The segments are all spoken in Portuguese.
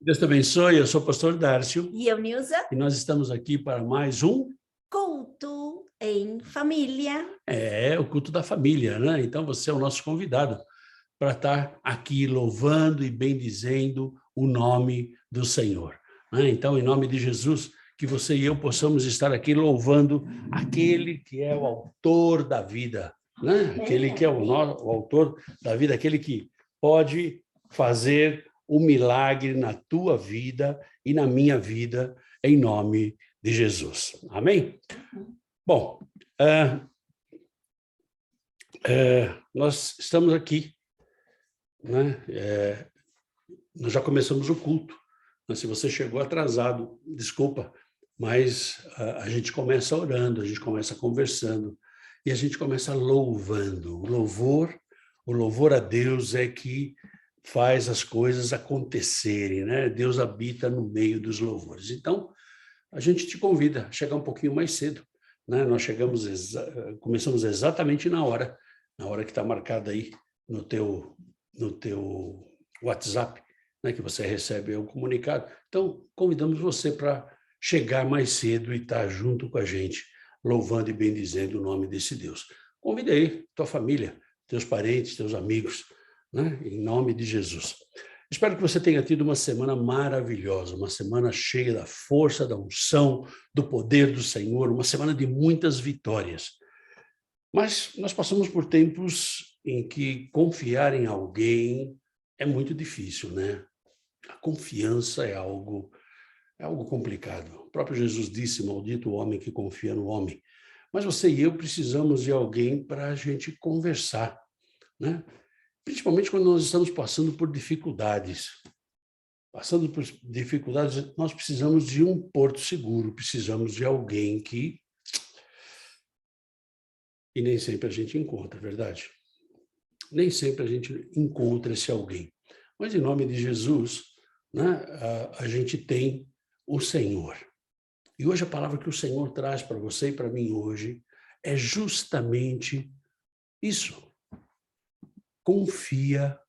Deus te abençoe, eu sou o pastor Dárcio E eu, Nilza, e nós estamos aqui para mais um culto em família. o culto da família, né? Então você é o nosso convidado para estar aqui louvando e bendizendo o nome do Senhor, né? Então, em nome de Jesus, que você e eu possamos estar aqui louvando aquele que é o autor da vida, né? Aquele que é o autor da vida, aquele que pode fazer o milagre na tua vida e na minha vida, em nome de Jesus. Amém? Bom, nós estamos aqui, né? Nós já começamos o culto, mas se você chegou atrasado, desculpa, mas a gente começa orando, a gente começa conversando e a gente começa louvando. O louvor a Deus é que faz as coisas acontecerem, né? Deus habita no meio dos louvores. Então, a gente te convida a chegar um pouquinho mais cedo, né? Nós começamos exatamente na hora que está marcada aí no teu WhatsApp, né, que você recebe o comunicado. Então, convidamos você para chegar mais cedo e estar junto com a gente, louvando e bendizendo o nome desse Deus. Convida aí tua família, teus parentes, teus amigos, né, em nome de Jesus. Espero que você tenha tido uma semana maravilhosa, uma semana cheia da força, da unção, do poder do Senhor, uma semana de muitas vitórias. Mas nós passamos por tempos em que confiar em alguém é muito difícil, né? A confiança é algo complicado. O próprio Jesus disse, maldito o homem que confia no homem. Mas você e eu precisamos de alguém para a gente conversar, né? Principalmente quando nós estamos passando por dificuldades. Passando por dificuldades, nós precisamos de um porto seguro, precisamos de alguém que... E nem sempre a gente encontra, verdade? Nem sempre a gente encontra esse alguém. Mas, em nome de Jesus, né, a gente tem o Senhor. E hoje a palavra que o Senhor traz para você e para mim hoje é justamente isso. Confia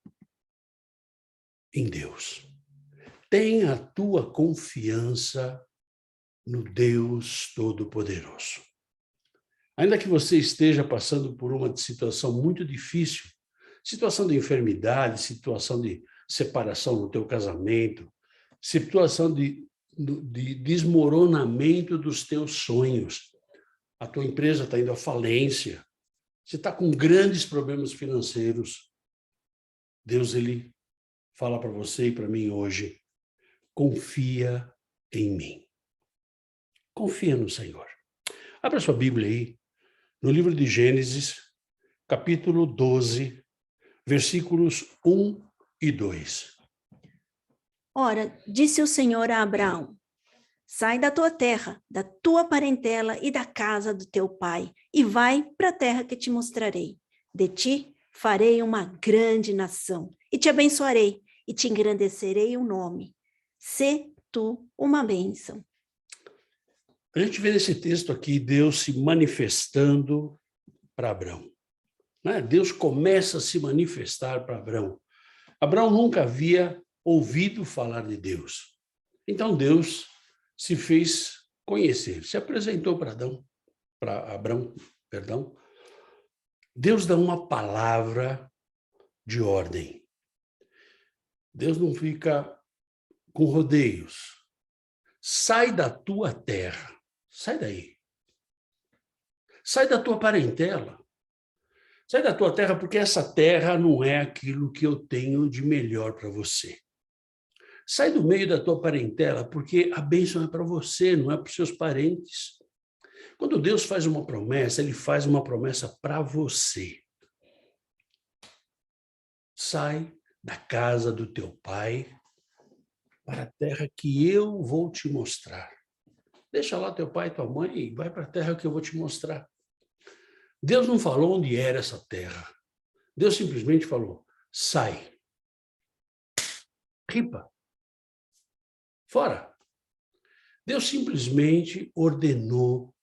em Deus. Tenha a tua confiança no Deus Todo-Poderoso. Ainda que você esteja passando por uma situação muito difícil, situação de enfermidade, situação de separação no teu casamento, situação de desmoronamento dos teus sonhos, a tua empresa está indo à falência, você está com grandes problemas financeiros, Deus, ele fala para você e para mim hoje, confia em mim. Confia no Senhor. Abra sua Bíblia aí, no livro de Gênesis, capítulo 12, versículos 1 e 2. Ora, disse o Senhor a Abraão: sai da tua terra, da tua parentela e da casa do teu pai, e vai para a terra que te mostrarei. De ti farei uma grande nação, e te abençoarei, e te engrandecerei o nome. Sê tu uma bênção. A gente vê nesse texto aqui Deus se manifestando para Abraão, né? Deus começa a se manifestar para Abraão. Abraão nunca havia ouvido falar de Deus. Então Deus se fez conhecer, se apresentou para Abraão, perdão. Deus dá uma palavra de ordem. Deus não fica com rodeios. Sai da tua terra. Sai daí. Sai da tua parentela. Sai da tua terra, porque essa terra não é aquilo que eu tenho de melhor para você. Sai do meio da tua parentela, porque a bênção é para você, não é para os seus parentes. Quando Deus faz uma promessa, ele faz uma promessa para você. Sai da casa do teu pai para a terra que eu vou te mostrar. Deixa lá teu pai e tua mãe e vai para a terra que eu vou te mostrar. Deus não falou onde era essa terra. Deus simplesmente falou, sai. Ripa. Fora. Deus simplesmente ordenou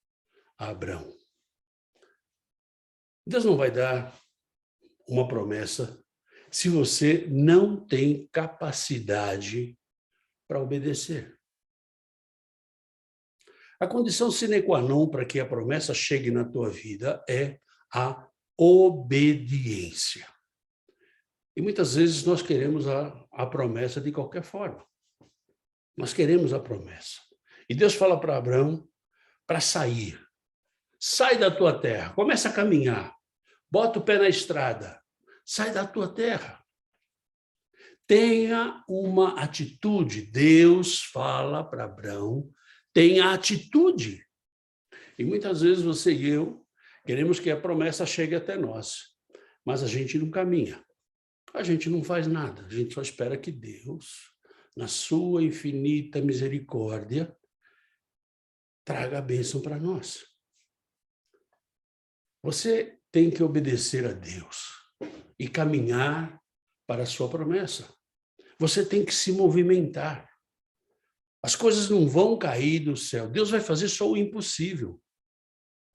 a Abraão. Deus não vai dar uma promessa se você não tem capacidade para obedecer. A condição sine qua non para que a promessa chegue na tua vida é a obediência. E muitas vezes nós queremos a promessa de qualquer forma. Nós queremos a promessa. E Deus fala para Abraão para sair. Sai da tua terra, começa a caminhar. Bota o pé na estrada. Sai da tua terra. Tenha uma atitude. Deus fala para Abraão, tenha atitude. E muitas vezes você e eu queremos que a promessa chegue até nós, mas a gente não caminha. A gente não faz nada. A gente só espera que Deus, na sua infinita misericórdia, traga a bênção para nós. Você tem que obedecer a Deus e caminhar para a sua promessa. Você tem que se movimentar. As coisas não vão cair do céu. Deus vai fazer só o impossível.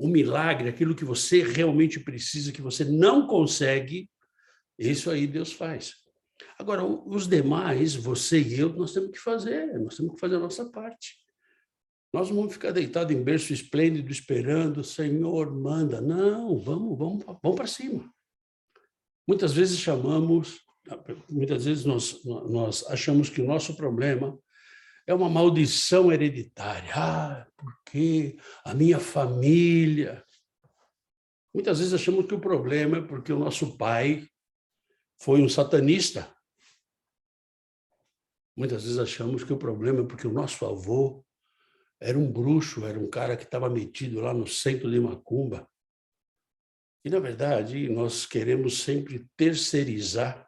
O milagre, aquilo que você realmente precisa, que você não consegue, isso aí Deus faz. Agora, os demais, você e eu, nós temos que fazer a nossa parte. Nós não vamos ficar deitados em berço esplêndido, esperando, Senhor, manda. Não, vamos para cima. Muitas vezes nós achamos que o nosso problema é uma maldição hereditária. Porque a minha família... Muitas vezes achamos que o problema é porque o nosso pai foi um satanista. Muitas vezes achamos que o problema é porque o nosso avô era um bruxo, era um cara que estava metido lá no centro de macumba. E, na verdade, nós queremos sempre terceirizar.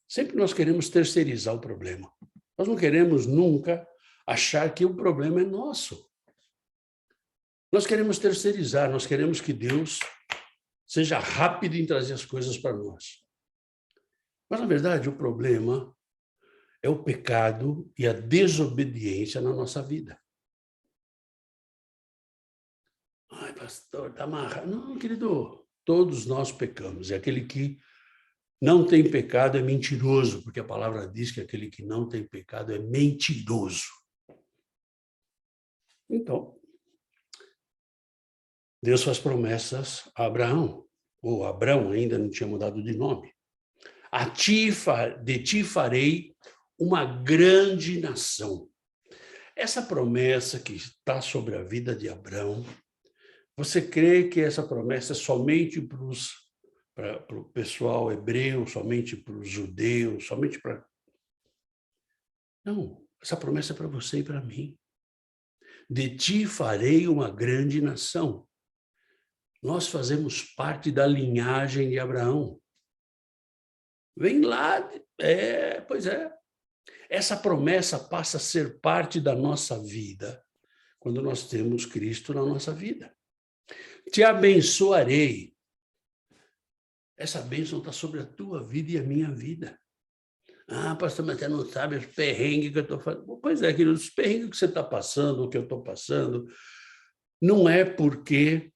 Sempre nós queremos terceirizar o problema. Nós não queremos nunca achar que o problema é nosso. Nós queremos terceirizar, nós queremos que Deus seja rápido em trazer as coisas para nós. Mas, na verdade, o problema é o pecado e a desobediência na nossa vida. Ai, pastor, está amarrado. Não, querido, todos nós pecamos. E aquele que não tem pecado é mentiroso, porque a palavra diz que aquele que não tem pecado é mentiroso. Então, Deus faz promessas a Abraão, ou Abrão ainda não tinha mudado de nome. De ti farei uma grande nação. Essa promessa que está sobre a vida de Abrão, você crê que essa promessa é somente para o pessoal hebreu, somente para os judeus, somente para... Não, essa promessa é para você e para mim. De ti farei uma grande nação. Nós fazemos parte da linhagem de Abraão. Vem lá, pois é. Essa promessa passa a ser parte da nossa vida quando nós temos Cristo na nossa vida. Te abençoarei. Essa bênção está sobre a tua vida e a minha vida. Pastor, mas você não sabe os perrengues que eu estou fazendo. Pois é, querido, os perrengues que você está passando, o que eu estou passando, não é porque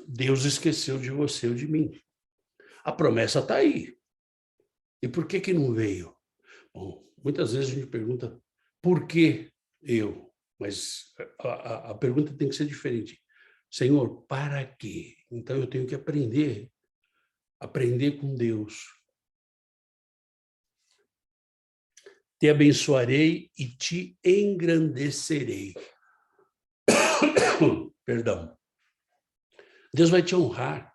Deus esqueceu de você ou de mim. A promessa está aí. E por que não veio? Bom, muitas vezes a gente pergunta, por que eu? Mas a pergunta tem que ser diferente. Senhor, para quê? Então eu tenho que aprender com Deus. Te abençoarei e te engrandecerei. Perdão. Deus vai te honrar.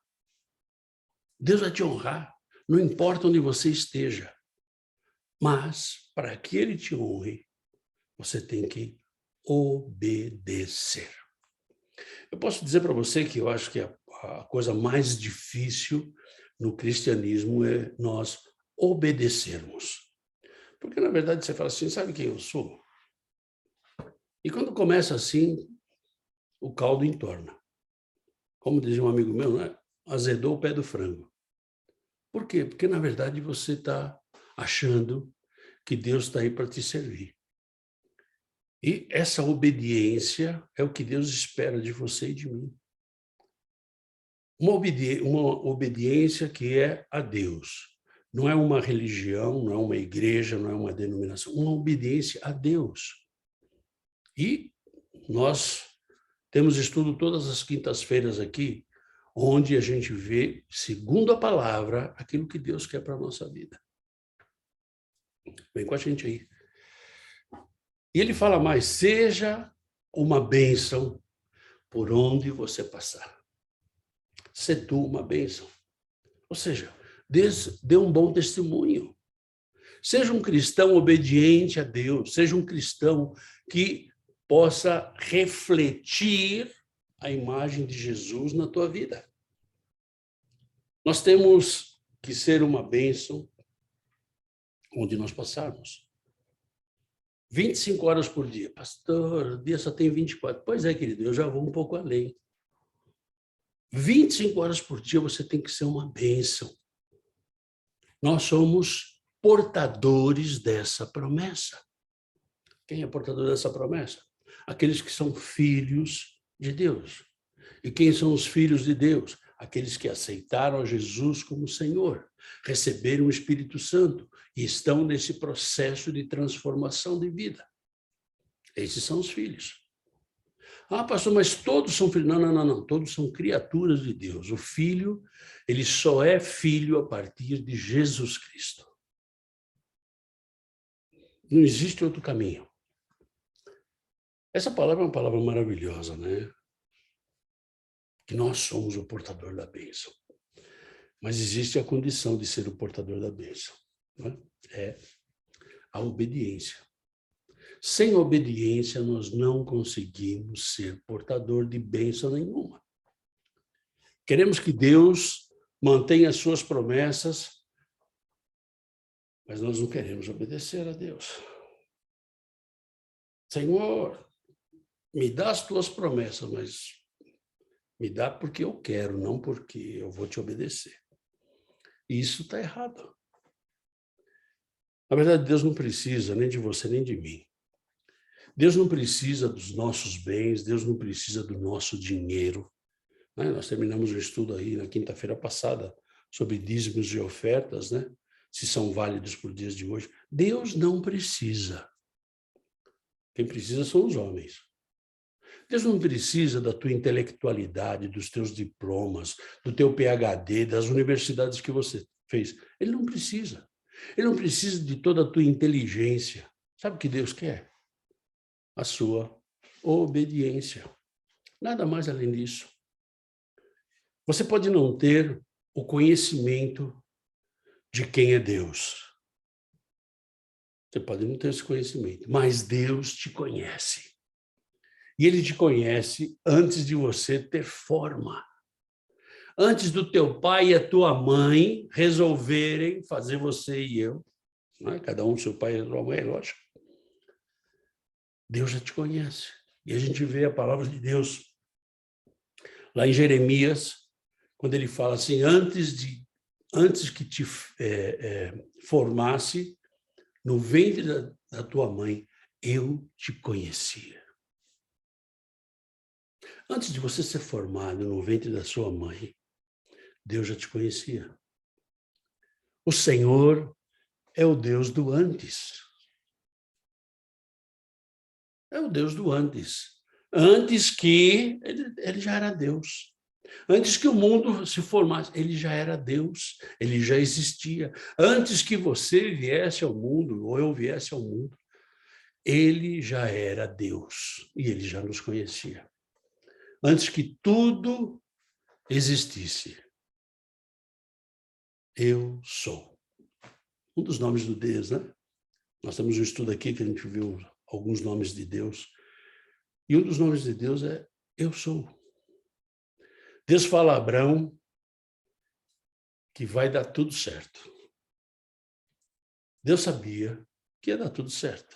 Deus vai te honrar. Não importa onde você esteja. Mas, para que Ele te honre, você tem que obedecer. Eu posso dizer para você que eu acho que a coisa mais difícil no cristianismo é nós obedecermos. Porque, na verdade, você fala assim, sabe quem eu sou? E quando começa assim, o caldo entorna. Como dizia um amigo meu, né? Azedou o pé do frango. Por quê? Porque, na verdade, você está achando que Deus está aí para te servir. E essa obediência é o que Deus espera de você e de mim. Uma obediência que é a Deus. Não é uma religião, não é uma igreja, não é uma denominação, uma obediência a Deus. E nós temos estudo todas as quintas-feiras aqui, onde a gente vê, segundo a palavra, aquilo que Deus quer para a nossa vida. Vem com a gente aí. E ele fala mais, seja uma bênção por onde você passar. Sê tu uma bênção. Ou seja, dê um bom testemunho. Seja um cristão obediente a Deus, seja um cristão que possa refletir a imagem de Jesus na tua vida. Nós temos que ser uma bênção onde nós passarmos. 25 horas por dia. Pastor, o dia só tem 24. Pois é, querido, eu já vou um pouco além. 25 horas por dia você tem que ser uma bênção. Nós somos portadores dessa promessa. Quem é portador dessa promessa? Aqueles que são filhos de Deus. E quem são os filhos de Deus? Aqueles que aceitaram a Jesus como Senhor, receberam o Espírito Santo e estão nesse processo de transformação de vida. Esses são os filhos. Ah, pastor, mas todos são filhos. Não. Todos são criaturas de Deus. O filho, ele só é filho a partir de Jesus Cristo. Não existe outro caminho. Essa palavra é uma palavra maravilhosa, né? Que nós somos o portador da bênção. Mas existe a condição de ser o portador da bênção. Né? É a obediência. Sem obediência, nós não conseguimos ser portador de bênção nenhuma. Queremos que Deus mantenha as suas promessas, mas nós não queremos obedecer a Deus. Senhor, me dá as tuas promessas, mas me dá porque eu quero, não porque eu vou te obedecer. E isso está errado. Na verdade, Deus não precisa nem de você, nem de mim. Deus não precisa dos nossos bens, Deus não precisa do nosso dinheiro. Né? Nós terminamos o estudo aí na quinta-feira passada sobre dízimos e ofertas, né? Se são válidos por dias de hoje. Deus não precisa. Quem precisa são os homens. Deus não precisa da tua intelectualidade, dos teus diplomas, do teu PhD, das universidades que você fez. Ele não precisa. Ele não precisa de toda a tua inteligência. Sabe o que Deus quer? A sua obediência. Nada mais além disso. Você pode não ter o conhecimento de quem é Deus. Você pode não ter esse conhecimento, mas Deus te conhece. E Ele te conhece antes de você ter forma. Antes do teu pai e a tua mãe resolverem fazer você e eu, né? Cada um seu pai e sua mãe, lógico. Deus já te conhece. E a gente vê a palavra de Deus lá em Jeremias, quando ele fala assim, antes que te formasse no ventre da tua mãe, eu te conhecia. Antes de você ser formado no ventre da sua mãe, Deus já te conhecia. O Senhor é o Deus do antes. É o Deus do antes. Antes que ele já era Deus. Antes que o mundo se formasse, ele já era Deus, ele já existia. Antes que você viesse ao mundo, ou eu viesse ao mundo, ele já era Deus e ele já nos conhecia. Antes que tudo existisse, eu sou. Um dos nomes do Deus, né? Nós temos um estudo aqui que a gente viu alguns nomes de Deus. E um dos nomes de Deus é eu sou. Deus fala a Abraão que vai dar tudo certo. Deus sabia que ia dar tudo certo.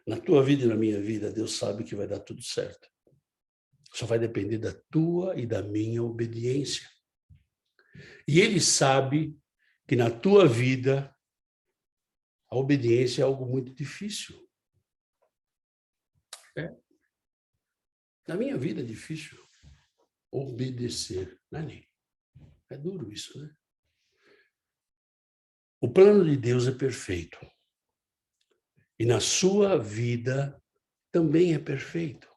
Na tua vida e na minha vida, Deus sabe que vai dar tudo certo. Só vai depender da tua e da minha obediência. E Ele sabe que na tua vida a obediência é algo muito difícil. Na minha vida é difícil obedecer. Não é, nem? É duro isso, né? O plano de Deus é perfeito. E na sua vida também é perfeito.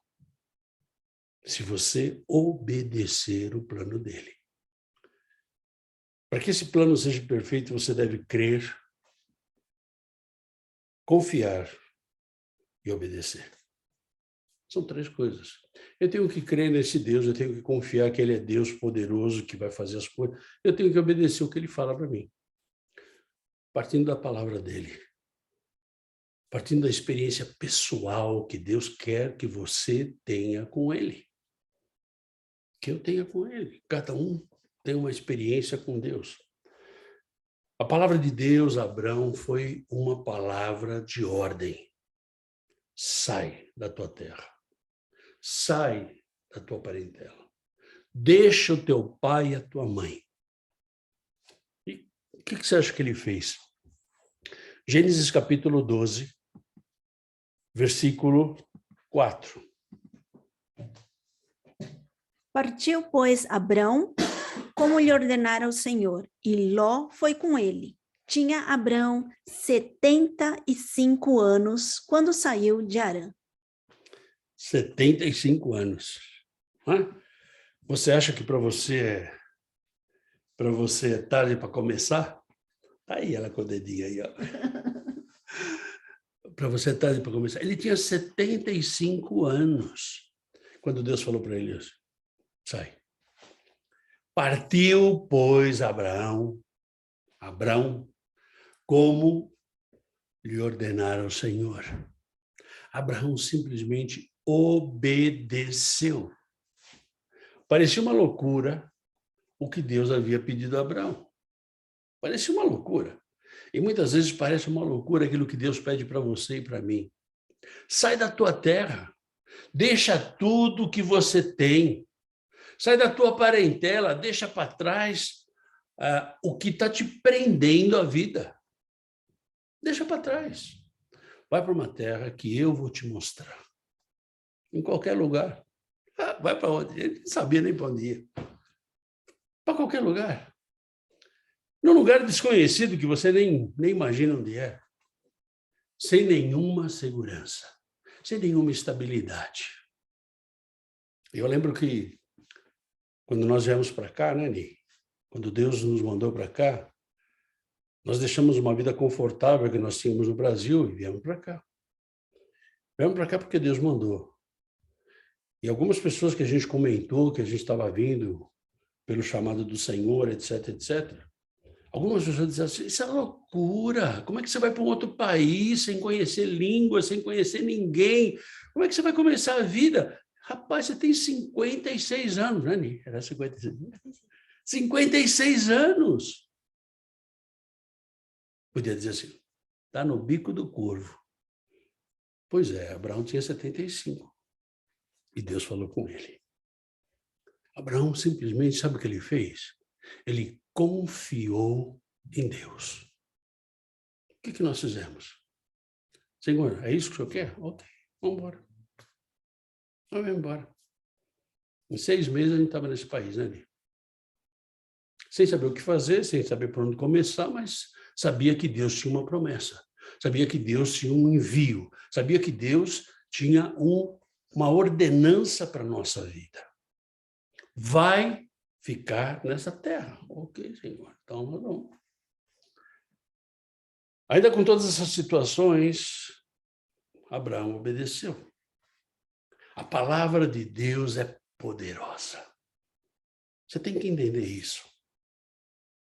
Se você obedecer o plano dele. Para que esse plano seja perfeito, você deve crer, confiar e obedecer. São 3 coisas. Eu tenho que crer nesse Deus, eu tenho que confiar que ele é Deus poderoso, que vai fazer as coisas. Eu tenho que obedecer o que ele fala para mim. Partindo da palavra dele. Partindo da experiência pessoal que Deus quer que você tenha com ele. Que eu tenha com ele. Cada um tem uma experiência com Deus. A palavra de Deus, Abrão, foi uma palavra de ordem. Sai da tua terra. Sai da tua parentela. Deixa o teu pai e a tua mãe. E o que você acha que ele fez? Gênesis capítulo 12, versículo 4. Partiu, pois, Abrão, como lhe ordenara o Senhor, e Ló foi com ele. Tinha Abrão 75 anos quando saiu de Harã. 75 anos. Você acha que para você é tarde para começar? Tá aí ela com o dedinho aí, ó. Para você é tarde para começar. Ele tinha 75 anos quando Deus falou para ele: sai. Partiu, pois, Abrão, como lhe ordenara o Senhor. Abraão simplesmente obedeceu. Parecia uma loucura o que Deus havia pedido a Abraão. Parecia uma loucura. E muitas vezes parece uma loucura aquilo que Deus pede para você e para mim. Sai da tua terra. Deixa tudo que você tem. Sai da tua parentela. Deixa para trás o que está te prendendo a vida. Deixa para trás. Vai para uma terra que eu vou te mostrar. Em qualquer lugar. Vai para onde? Ele não sabia nem para onde ir. Para qualquer lugar. Num lugar desconhecido que você nem imagina onde é. Sem nenhuma segurança. Sem nenhuma estabilidade. Eu lembro que quando nós viemos para cá, né, Ni? Quando Deus nos mandou para cá, nós deixamos uma vida confortável que nós tínhamos no Brasil e viemos para cá. Viemos para cá porque Deus mandou. E algumas pessoas que a gente comentou que a gente estava vindo pelo chamado do Senhor, etc, etc. Algumas pessoas diziam assim, isso é loucura. Como é que você vai para um outro país sem conhecer língua, sem conhecer ninguém? Como é que você vai começar a vida? Rapaz, você tem 56 anos, né, Ni? Era 56. 56 anos. Podia dizer assim, está no bico do corvo. Pois é, Abraão tinha 75. E Deus falou com ele. Abraão simplesmente, sabe o que ele fez? Ele confiou em Deus. O que nós fizemos? Senhor, é isso que o senhor quer? Ok, vamos embora. Vamos embora. Em 6 meses a gente estava nesse país, né? Sem saber o que fazer, sem saber por onde começar, mas sabia que Deus tinha uma promessa. Sabia que Deus tinha um envio. Sabia que Deus tinha uma ordenança para a nossa vida. Vai ficar nessa terra. Ok, Senhor. Então, nós vamos. Ainda com todas essas situações, Abraão obedeceu. A palavra de Deus é poderosa. Você tem que entender isso.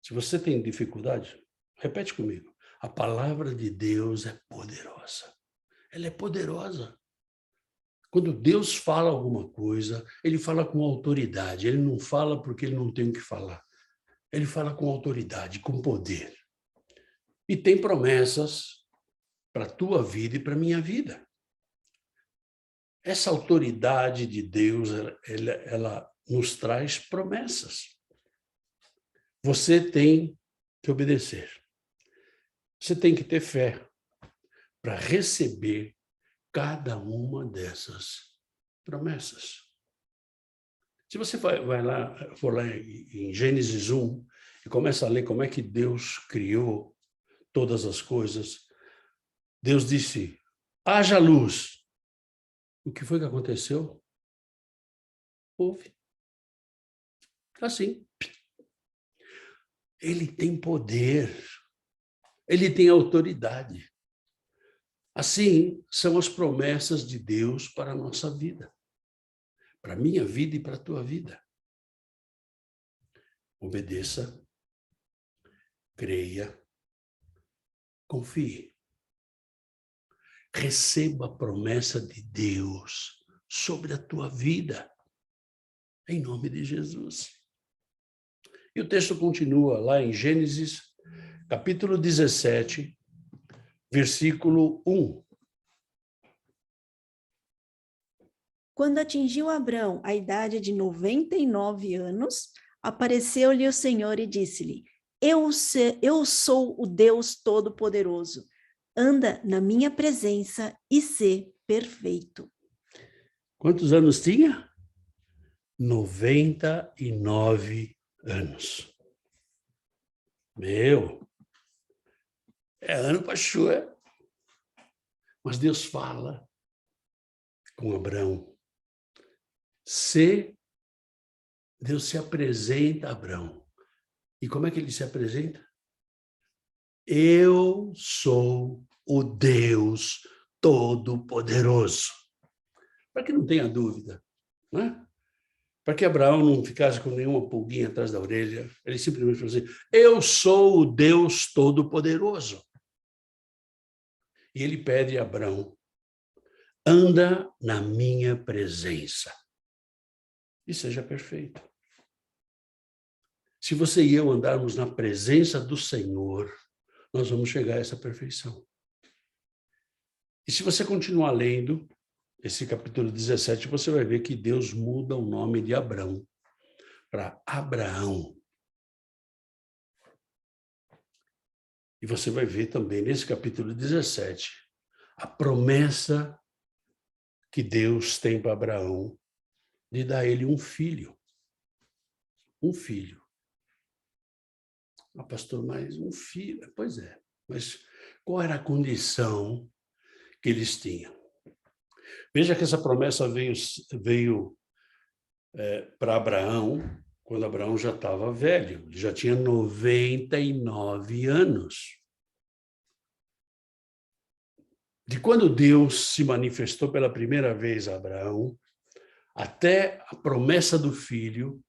Se você tem dificuldade, repete comigo. A palavra de Deus é poderosa. Ela é poderosa. Quando Deus fala alguma coisa, ele fala com autoridade. Ele não fala porque ele não tem o que falar. Ele fala com autoridade, com poder. E tem promessas para a tua vida e para a minha vida. Essa autoridade de Deus, ela nos traz promessas. Você tem que obedecer. Você tem que ter fé para receber cada uma dessas promessas. Se você for lá em Gênesis 1 e começa a ler como é que Deus criou todas as coisas. Deus disse, haja luz. O que foi que aconteceu? Houve. Assim. Ele tem poder. Ele tem autoridade. Assim são as promessas de Deus para a nossa vida. Para a minha vida e para a tua vida. Obedeça, creia, confie. Receba a promessa de Deus sobre a tua vida, em nome de Jesus. E o texto continua lá em Gênesis, capítulo 17, versículo 1. Quando atingiu Abrão a idade de 99 anos, apareceu-lhe o Senhor e disse-lhe, eu sou o Deus Todo-Poderoso. Anda na minha presença e sê perfeito. Quantos anos tinha? 99 anos. Meu, é ano para chuva. Mas Deus fala com Abrão. Deus se apresenta a Abrão. E como é que ele se apresenta? Eu sou o Deus Todo-Poderoso. Para que não tenha dúvida, né? Para que Abraão não ficasse com nenhuma pulguinha atrás da orelha, ele simplesmente falou assim, eu sou o Deus Todo-Poderoso. E ele pede a Abraão, anda na minha presença e seja perfeito. Se você e eu andarmos na presença do Senhor, nós vamos chegar a essa perfeição. E se você continuar lendo esse capítulo 17, você vai ver que Deus muda o nome de Abrão para Abraão. E você vai ver também nesse capítulo 17 a promessa que Deus tem para Abraão de dar a ele um filho. Um filho. Ah, pastor, mas um filho? Pois é. Mas qual era a condição que eles tinham? Veja que essa promessa veio para Abraão quando Abraão já estava velho. Ele já tinha 99 anos. De quando Deus se manifestou pela primeira vez a Abraão, até a promessa do filho,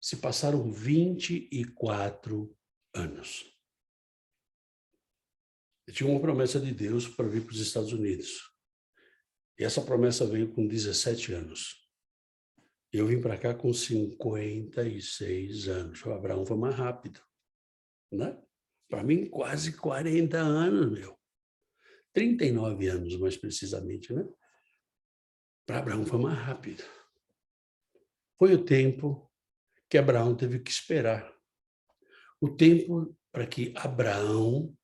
se passaram 24 anos. Eu tinha uma promessa de Deus para vir para os Estados Unidos. E essa promessa veio com 17 anos. Eu vim para cá com 56 anos. O Abraão foi mais rápido, né? Para mim, quase 40 anos, meu. 39 anos, mais precisamente, né? Para Abraão foi mais rápido. Foi o tempo que Abraão teve que esperar. O tempo para que Abraão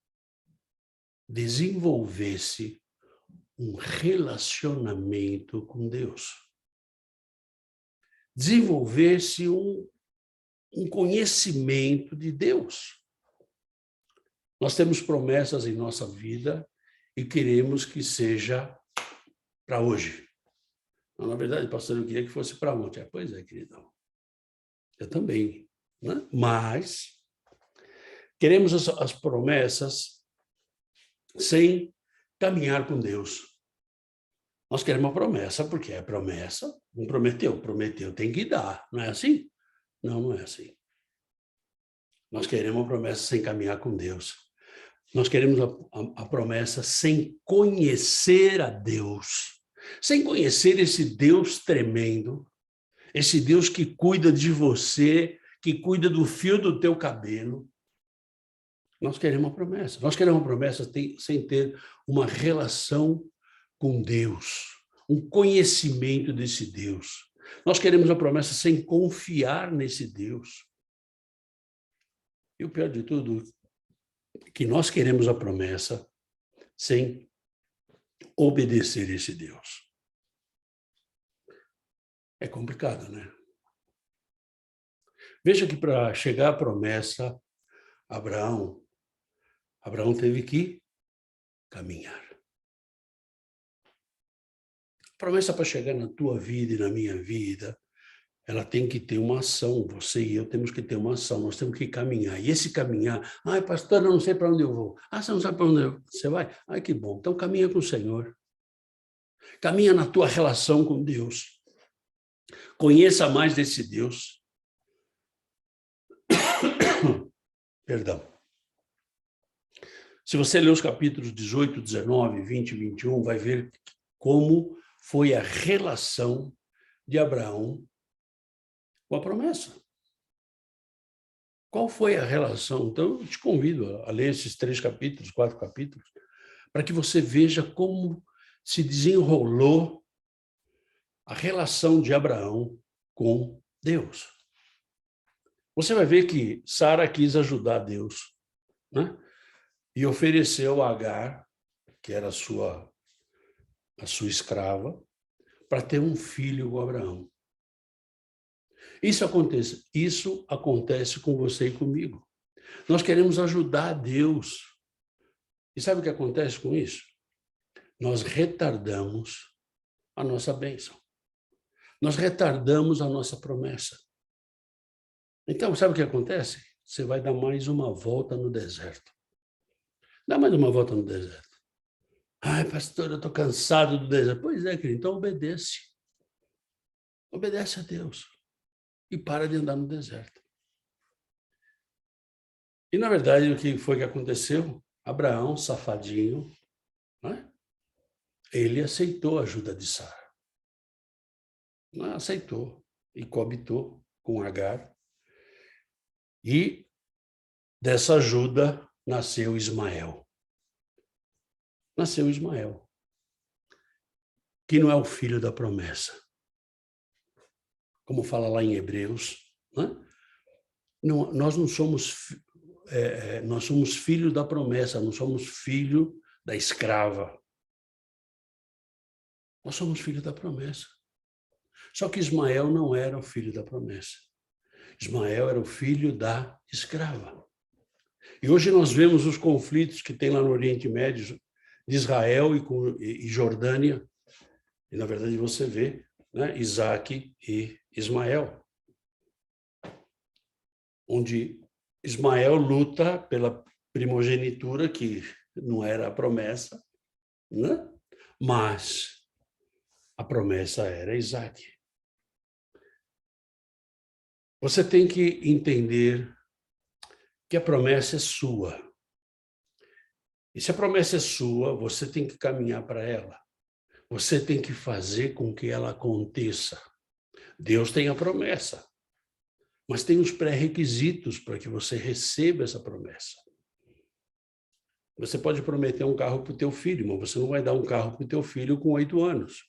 desenvolvesse um relacionamento com Deus. Desenvolvesse um conhecimento de Deus. Nós temos promessas em nossa vida e queremos que seja para hoje. Não, na verdade, pastor, eu queria que fosse para ontem. Pois é, queridão. Eu também. Né? Mas queremos as promessas sem caminhar com Deus. Nós queremos uma promessa, porque é promessa. Não prometeu, tem que dar. Não é assim? Não, não é assim. Nós queremos uma promessa sem caminhar com Deus. Nós queremos a promessa sem conhecer a Deus. Sem conhecer esse Deus tremendo, esse Deus que cuida de você, que cuida do fio do teu cabelo. Nós queremos uma promessa. Nós queremos uma promessa sem ter uma relação com Deus, um conhecimento desse Deus. Nós queremos uma promessa sem confiar nesse Deus. E o pior de tudo, que nós queremos a promessa sem obedecer esse Deus. É complicado, né? Veja que para chegar à promessa, Abraão Abraão teve que caminhar. A promessa para chegar na tua vida e na minha vida, ela tem que ter uma ação. Você e eu temos que ter uma ação. Nós temos que caminhar. E esse caminhar... Ai, pastor, eu não sei para onde eu vou. Ah, você não sabe para onde você vai? Ai, que bom. Então, caminha com o Senhor. Caminha na tua relação com Deus. Conheça mais desse Deus. Perdão. Se você ler os capítulos 18, 19, 20 e 21, vai ver como foi a relação de Abraão com a promessa. Qual foi a relação? Então, eu te convido a ler esses 3 capítulos, 4 capítulos, para que você veja como se desenrolou a relação de Abraão com Deus. Você vai ver que Sara quis ajudar Deus, né? E ofereceu a Agar, que era a sua escrava, para ter um filho com Abraão. Isso acontece com você e comigo. Nós queremos ajudar Deus. E sabe o que acontece com isso? Nós retardamos a nossa bênção. Nós retardamos a nossa promessa. Então, sabe o que acontece? Você vai dar mais uma volta no deserto. Dá mais uma volta no deserto. Ai, pastor, eu estou cansado do deserto. Pois é, querido, então obedece. Obedece a Deus. E para de andar no deserto. E, na verdade, o que foi que aconteceu? Abraão, safadinho, né? Ele aceitou a ajuda de Sara. Aceitou e coabitou com Agar. E dessa ajuda nasceu Ismael. Nasceu Ismael, que não é o filho da promessa. Como fala lá em Hebreus, né? Nós não somos... nós somos filhos da promessa, não somos filho da escrava. Nós somos filhos da promessa. Só que Ismael não era o filho da promessa. Ismael era o filho da escrava. E hoje nós vemos os conflitos que tem lá no Oriente Médio, de Israel e Jordânia. E, na verdade, você vê, né, Isaac e Ismael, onde Ismael luta pela primogenitura, que não era a promessa, né? Mas a promessa era Isaac. Você tem que entender que a promessa é sua. E se a promessa é sua, você tem que caminhar para ela. Você tem que fazer com que ela aconteça. Deus tem a promessa, mas tem os pré-requisitos para que você receba essa promessa. Você pode prometer um carro para o teu filho, mas você não vai dar um carro para o teu filho com 8 anos.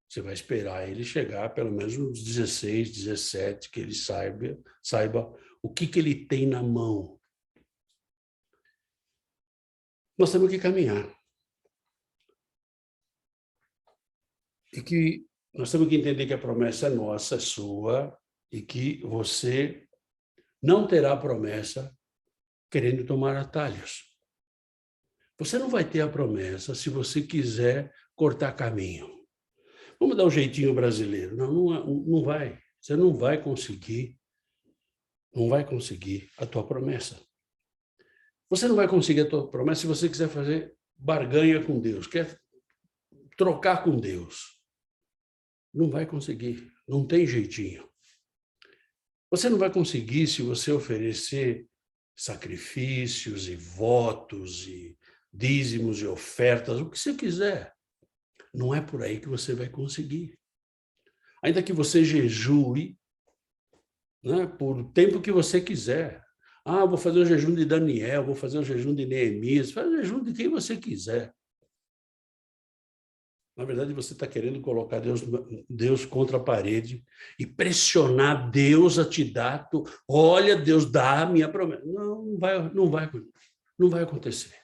Você vai esperar ele chegar pelo menos uns 16, 17, que ele saiba o que ele tem na mão. Nós temos que caminhar. E que nós temos que entender que a promessa é nossa, é sua, e que você não terá a promessa querendo tomar atalhos. Você não vai ter a promessa se você quiser cortar caminho. Vamos dar um jeitinho brasileiro. Não vai. Você não vai conseguir. Não vai conseguir a tua promessa. Você não vai conseguir a tua promessa se você quiser fazer barganha com Deus, quer trocar com Deus. Não vai conseguir. Não tem jeitinho. Você não vai conseguir se você oferecer sacrifícios e votos e dízimos e ofertas, o que você quiser. Não é por aí que você vai conseguir. Ainda que você jejue, né, por o tempo que você quiser. Ah, vou fazer o jejum de Daniel, vou fazer o jejum de Neemias, faz o jejum de quem você quiser. Na verdade, você está querendo colocar Deus contra a parede e pressionar Deus a te dar. Olha, Deus dá a minha promessa. Não vai acontecer.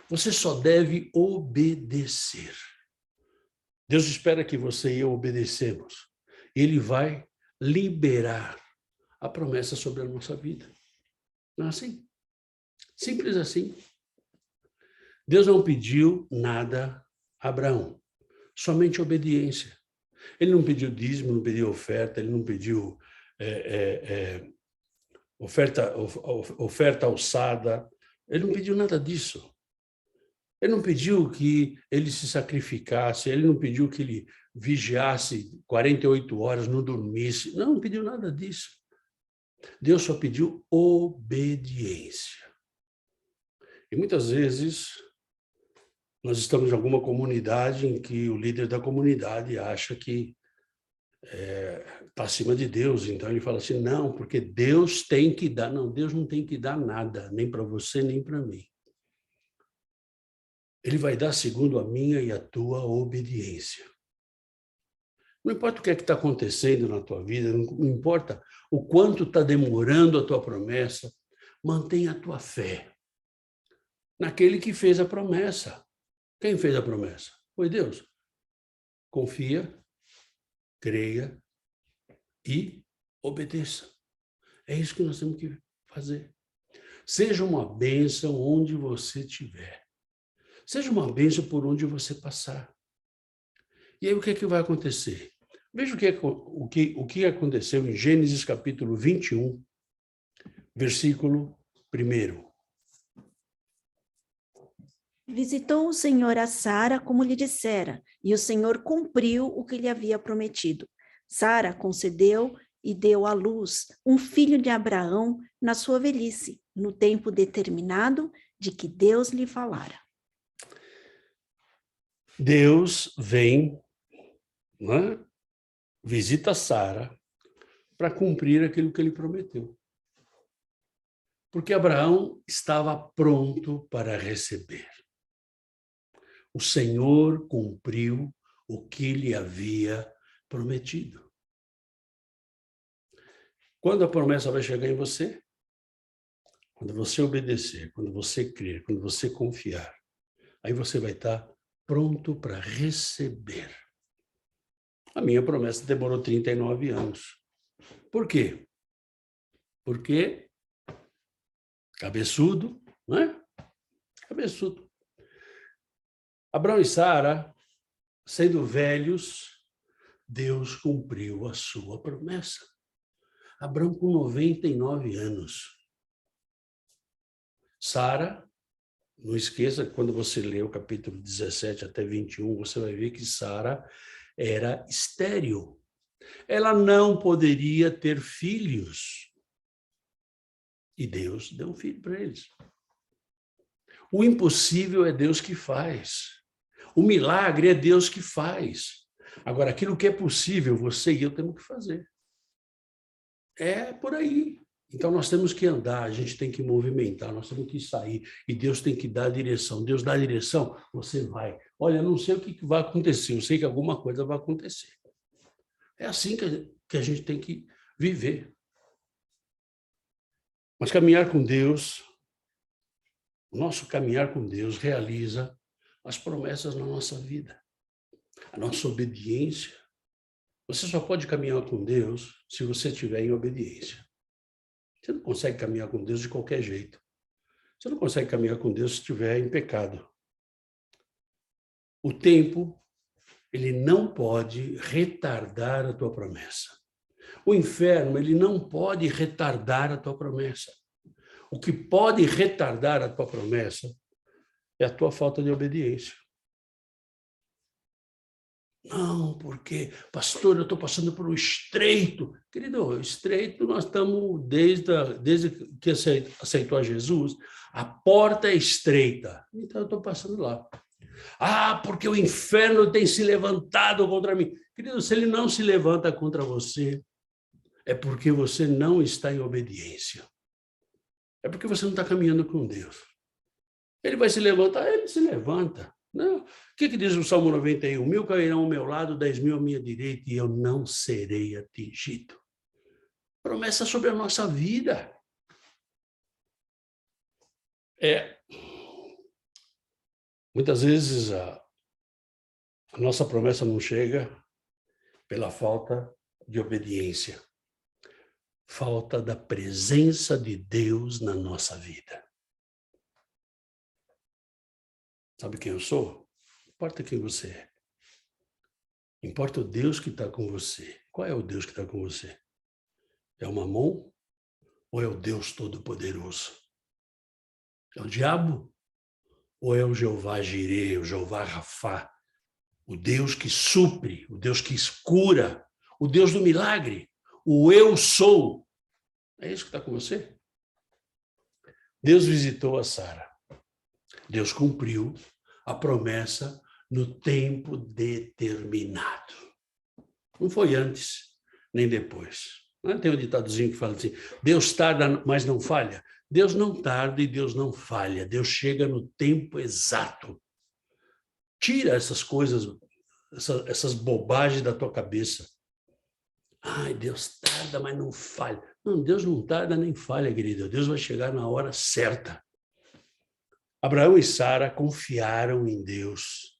Você só deve obedecer. Deus espera que você e eu obedecemos. Ele vai liberar a promessa sobre a nossa vida. Não é assim? Simples assim. Deus não pediu nada a Abraão, somente obediência. Ele não pediu dízimo, não pediu oferta, ele não pediu oferta alçada, ele não pediu nada disso. Ele não pediu que ele se sacrificasse, ele não pediu que ele vigiasse 48 horas, não dormisse, não pediu nada disso. Deus só pediu obediência. E muitas vezes nós estamos em alguma comunidade em que o líder da comunidade acha que está acima de Deus, então ele fala assim, não, porque Deus tem que dar. Não, Deus não tem que dar nada, nem para você, nem para mim. Ele vai dar segundo a minha e a tua obediência. Não importa o que é que está acontecendo na tua vida, não importa o quanto está demorando a tua promessa, mantenha a tua fé naquele que fez a promessa. Quem fez a promessa? Foi Deus. Confia, creia e obedeça. É isso que nós temos que fazer. Seja uma bênção onde você estiver. Seja uma bênção por onde você passar. E aí o que é que vai acontecer? Veja o que aconteceu em Gênesis capítulo 21, versículo 1. Visitou o Senhor a Sara como lhe dissera, e o Senhor cumpriu o que lhe havia prometido. Sara concedeu e deu à luz um filho de Abraão na sua velhice, no tempo determinado de que Deus lhe falara. Deus vem, né, visita Sara para cumprir aquilo que ele prometeu. Porque Abraão estava pronto para receber. O Senhor cumpriu o que lhe havia prometido. Quando a promessa vai chegar em você? Quando você obedecer, quando você crer, quando você confiar, aí você vai estar pronto para receber. A minha promessa demorou 39 anos. Por quê? Porque cabeçudo, não é? Cabeçudo. Abraão e Sara, sendo velhos, Deus cumpriu a sua promessa. Abraão com 99 anos. Sara, não esqueça que quando você lê o capítulo 17 até 21, você vai ver que Sara era estéril. Ela não poderia ter filhos. E Deus deu um filho para eles. O impossível é Deus que faz. O milagre é Deus que faz. Agora, aquilo que é possível, você e eu temos que fazer. É por aí. Então, nós temos que andar, a gente tem que movimentar, nós temos que sair, e Deus tem que dar a direção. Deus dá a direção, você vai. Olha, eu não sei o que vai acontecer, eu sei que alguma coisa vai acontecer. É assim que a gente tem que viver. Mas caminhar com Deus, o nosso caminhar com Deus realiza as promessas na nossa vida. A nossa obediência. Você só pode caminhar com Deus se você estiver em obediência. Você não consegue caminhar com Deus de qualquer jeito. Você não consegue caminhar com Deus se estiver em pecado. O tempo, ele não pode retardar a tua promessa. O inferno, ele não pode retardar a tua promessa. O que pode retardar a tua promessa é a tua falta de obediência. Não, porque, pastor, eu estou passando por um estreito. Querido, estreito nós estamos desde que aceitou a Jesus, a porta é estreita. Então eu estou passando lá. Ah, porque o inferno tem se levantado contra mim. Querido, se ele não se levanta contra você, é porque você não está em obediência. É porque você não está caminhando com Deus. Ele vai se levantar, ele se levanta. Não. O que diz o Salmo 91? 1000 cairão ao meu lado, 10.000 à minha direita, e eu não serei atingido. Promessa sobre a nossa vida. Muitas vezes a nossa promessa não chega pela falta de obediência. Falta da presença de Deus na nossa vida. Sabe quem eu sou? Não importa quem você é. Importa o Deus que está com você. Qual é o Deus que está com você? É o Mamon ou é o Deus Todo-Poderoso? É o diabo ou é o Jeová Jireh, o Jeová Rafá? O Deus que supre, o Deus que cura, o Deus do milagre, o eu sou. É isso que está com você? Deus visitou a Sara. Deus cumpriu a promessa no tempo determinado. Não foi antes, nem depois. Tem um ditadozinho que fala assim, Deus tarda, mas não falha. Deus não tarda e Deus não falha. Deus chega no tempo exato. Tira essas coisas, essas bobagens da tua cabeça. Ai, Deus tarda, mas não falha. Não, Deus não tarda nem falha, querido. Deus vai chegar na hora certa. Abraão e Sara confiaram em Deus.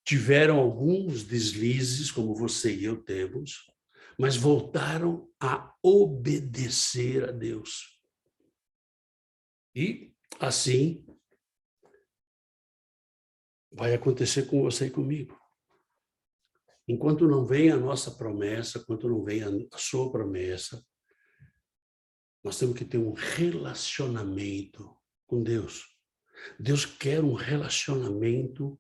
Tiveram alguns deslizes, como você e eu temos, mas voltaram a obedecer a Deus. E, assim, vai acontecer com você e comigo. Enquanto não vem a nossa promessa, enquanto não vem a sua promessa, nós temos que ter um relacionamento com Deus. Deus quer um relacionamento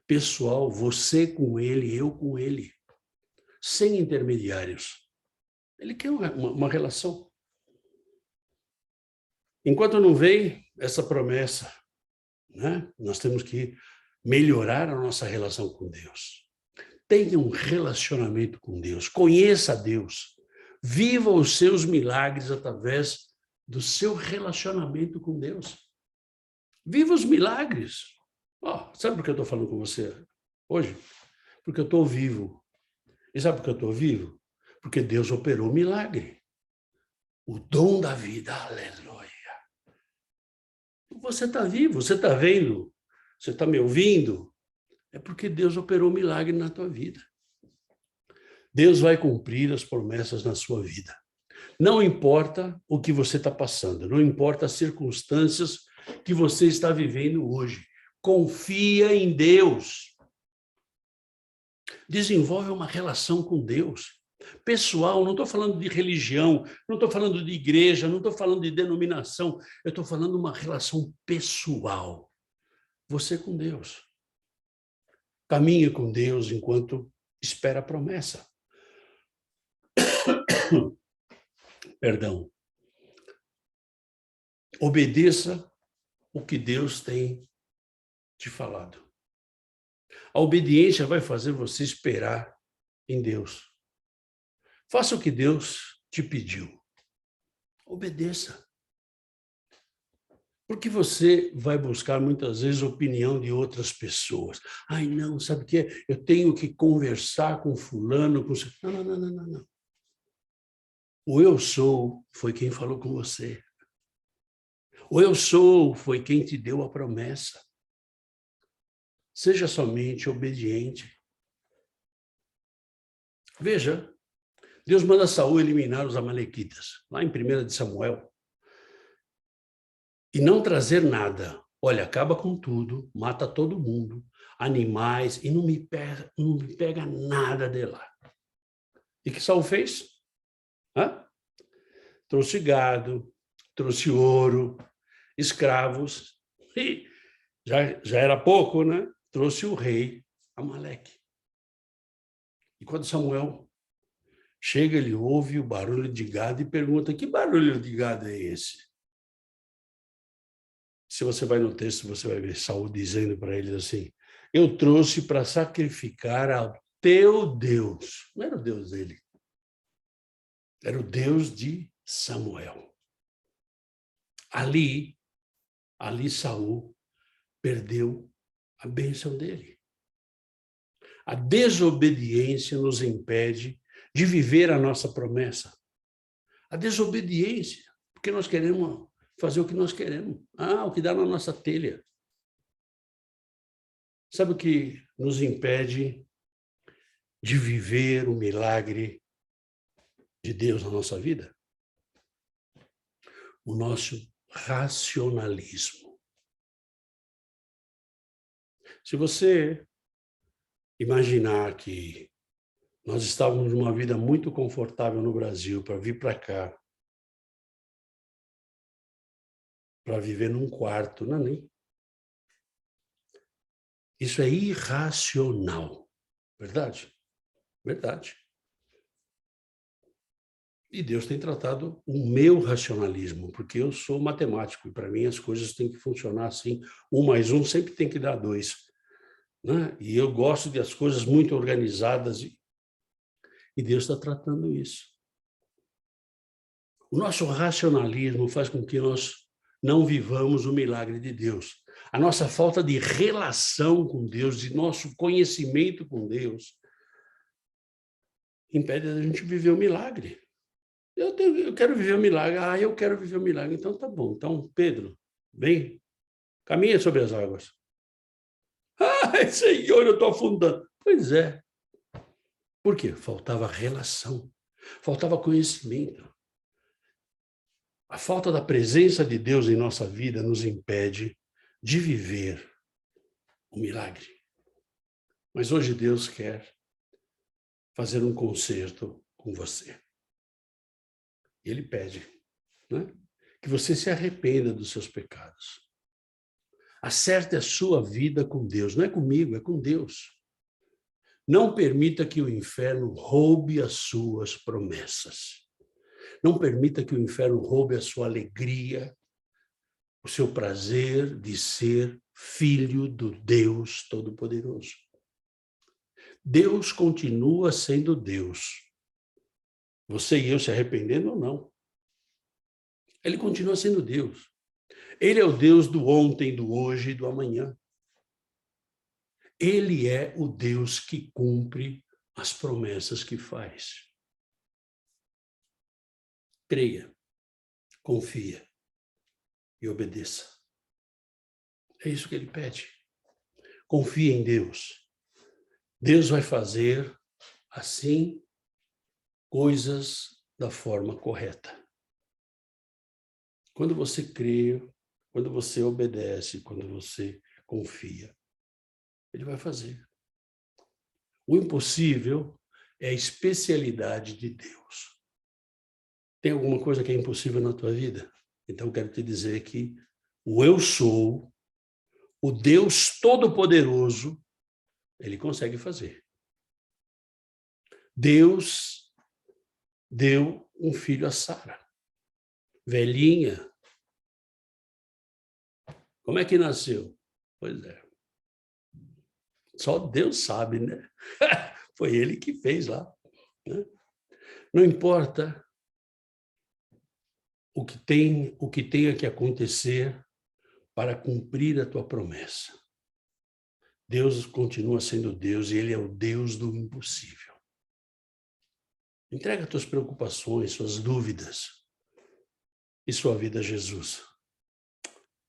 pessoal, você com Ele, eu com Ele, sem intermediários. Ele quer uma relação. Enquanto não vem essa promessa, né, nós temos que melhorar a nossa relação com Deus. Tenha um relacionamento com Deus, conheça Deus, viva os seus milagres através do seu relacionamento com Deus. Viva os milagres. Sabe por que eu estou falando com você hoje? Porque eu estou vivo. E sabe por que eu estou vivo? Porque Deus operou um milagre. O dom da vida, aleluia. Você está vivo, você está vendo, você está me ouvindo, é porque Deus operou um milagre na tua vida. Deus vai cumprir as promessas na sua vida. Não importa o que você está passando, não importa as circunstâncias que você está vivendo hoje. Confia em Deus. Desenvolve uma relação com Deus. Pessoal, não estou falando de religião, não estou falando de igreja, não estou falando de denominação, eu estou falando de uma relação pessoal. Você com Deus. Caminhe com Deus enquanto espera a promessa. Perdão. Obedeça o que Deus tem te falado. A obediência vai fazer você esperar em Deus. Faça o que Deus te pediu. Obedeça. Porque você vai buscar muitas vezes a opinião de outras pessoas. Ai, não, sabe o que é? Eu tenho que conversar com fulano, com... Não. O eu sou foi quem falou com você. O eu sou foi quem te deu a promessa. Seja somente obediente. Veja, Deus manda Saul eliminar os amalequitas, lá em 1 de Samuel. E não trazer nada. Olha, acaba com tudo, mata todo mundo, animais, e não me pega nada de lá. E o que Saul fez? Trouxe gado, trouxe ouro, escravos, e já era pouco, né? Trouxe o rei Amaleque. E quando Samuel chega, ele ouve o barulho de gado e pergunta, que barulho de gado é esse? Se você vai no texto, você vai ver Saul dizendo para eles assim, eu trouxe para sacrificar ao teu Deus. Não era o Deus dele. Era o Deus de Samuel. Ali Saul perdeu a bênção dele. A desobediência nos impede de viver a nossa promessa. A desobediência, porque nós queremos fazer o que nós queremos. O que dá na nossa telha. Sabe o que nos impede de viver o milagre de Deus na nossa vida? O nosso racionalismo. Se você imaginar que nós estávamos numa vida muito confortável no Brasil para vir para cá, para viver num quarto, não é nem. Isso é irracional. Verdade? Verdade. E Deus tem tratado o meu racionalismo, porque eu sou matemático, e para mim as coisas têm que funcionar assim. 1 mais 1 sempre tem que dar 2. Né? E eu gosto de as coisas muito organizadas, e Deus está tratando isso. O nosso racionalismo faz com que nós não vivamos o milagre de Deus. A nossa falta de relação com Deus, de nosso conhecimento com Deus, impede a gente viver o milagre. Eu quero viver o milagre. Eu quero viver o milagre. Então, tá bom. Então, Pedro, vem, caminha sobre as águas. Senhor, eu estou afundando. Pois é. Por quê? Faltava relação. Faltava conhecimento. A falta da presença de Deus em nossa vida nos impede de viver o milagre. Mas hoje Deus quer fazer um concerto com você. E Ele pede, né, que você se arrependa dos seus pecados. Acerte a sua vida com Deus. Não é comigo, é com Deus. Não permita que o inferno roube as suas promessas. Não permita que o inferno roube a sua alegria, o seu prazer de ser filho do Deus Todo-Poderoso. Deus continua sendo Deus. Você e eu se arrependendo ou não. Ele continua sendo Deus. Ele é o Deus do ontem, do hoje e do amanhã. Ele é o Deus que cumpre as promessas que faz. Creia, confia e obedeça. É isso que ele pede. Confie em Deus. Deus vai fazer assim coisas da forma correta. Quando você crê, quando você obedece, quando você confia, ele vai fazer. O impossível é a especialidade de Deus. Tem alguma coisa que é impossível na tua vida? Então eu quero te dizer que o eu sou, o Deus Todo-Poderoso, ele consegue fazer. Deus deu um filho a Sara, velhinha. Como é que nasceu? Pois é. Só Deus sabe, né? Foi ele que fez lá. Né? Não importa o que tenha que acontecer para cumprir a tua promessa. Deus continua sendo Deus e Ele é o Deus do impossível. Entrega tuas preocupações, suas dúvidas e sua vida a Jesus.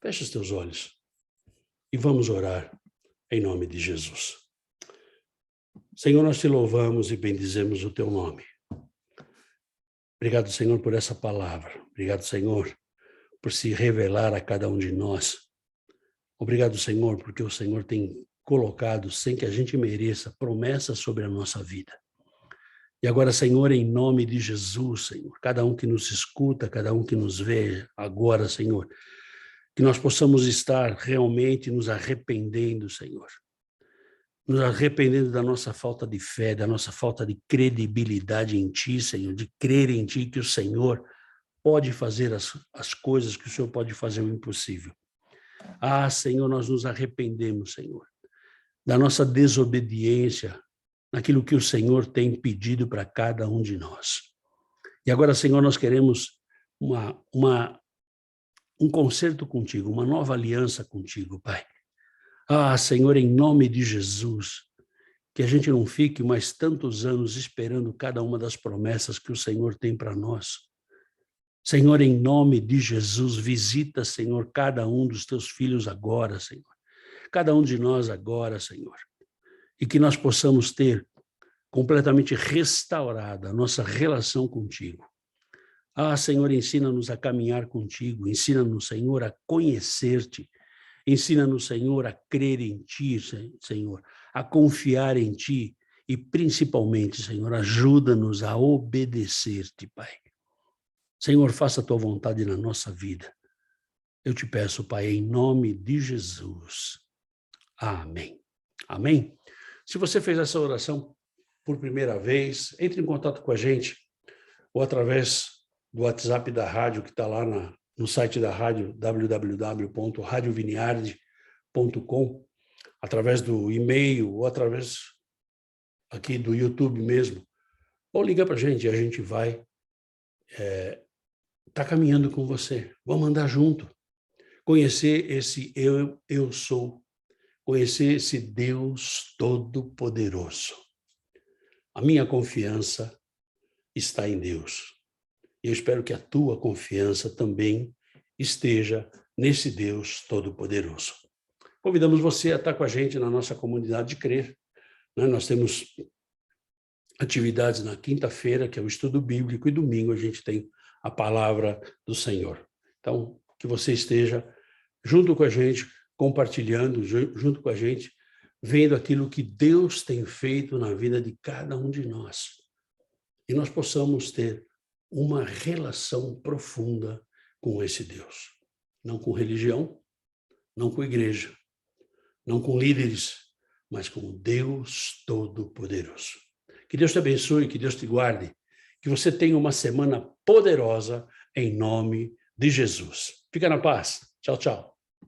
Fecha os teus olhos e vamos orar em nome de Jesus. Senhor, nós te louvamos e bendizemos o teu nome. Obrigado, Senhor, por essa palavra. Obrigado, Senhor, por se revelar a cada um de nós. Obrigado, Senhor, porque o Senhor tem colocado, sem que a gente mereça, promessas sobre a nossa vida. E agora, Senhor, em nome de Jesus, Senhor, cada um que nos escuta, cada um que nos vê agora, Senhor, que nós possamos estar realmente nos arrependendo, Senhor. Nos arrependendo da nossa falta de fé, da nossa falta de credibilidade em Ti, Senhor, de crer em Ti que o Senhor pode fazer as coisas, que o Senhor pode fazer o impossível. Senhor, nós nos arrependemos, Senhor, da nossa desobediência naquilo que o Senhor tem pedido para cada um de nós. E agora, Senhor, nós queremos um concerto contigo, uma nova aliança contigo, Pai. Senhor, em nome de Jesus, que a gente não fique mais tantos anos esperando cada uma das promessas que o Senhor tem para nós. Senhor, em nome de Jesus, visita, Senhor, cada um dos teus filhos agora, Senhor. Cada um de nós agora, Senhor. E que nós possamos ter completamente restaurada a nossa relação contigo. Senhor, ensina-nos a caminhar contigo. Ensina-nos, Senhor, a conhecer-te. Ensina-nos, Senhor, a crer em Ti, Senhor, a confiar em Ti e, principalmente, Senhor, ajuda-nos a obedecer-te, Pai. Senhor, faça a Tua vontade na nossa vida. Eu te peço, Pai, em nome de Jesus. Amém. Amém? Se você fez essa oração por primeira vez, entre em contato com a gente, ou através do WhatsApp da rádio, que está lá no site da rádio, www.radioviniarde.com, através do e-mail, ou através aqui do YouTube mesmo, ou liga para a gente vai tá caminhando com você. Vamos andar junto. Conhecer esse eu sou. Conhecer esse Deus Todo-Poderoso. A minha confiança está em Deus. E eu espero que a tua confiança também esteja nesse Deus Todo-Poderoso. Convidamos você a estar com a gente na nossa comunidade de crer. Nós temos atividades na quinta-feira, que é o estudo bíblico, e domingo a gente tem a palavra do Senhor. Então, que você esteja junto com a gente, compartilhando, junto com a gente, vendo aquilo que Deus tem feito na vida de cada um de nós. E nós possamos ter uma relação profunda com esse Deus. Não com religião, não com igreja, não com líderes, mas com o Deus Todo-Poderoso. Que Deus te abençoe, que Deus te guarde, que você tenha uma semana poderosa em nome de Jesus. Fica na paz. Tchau, tchau.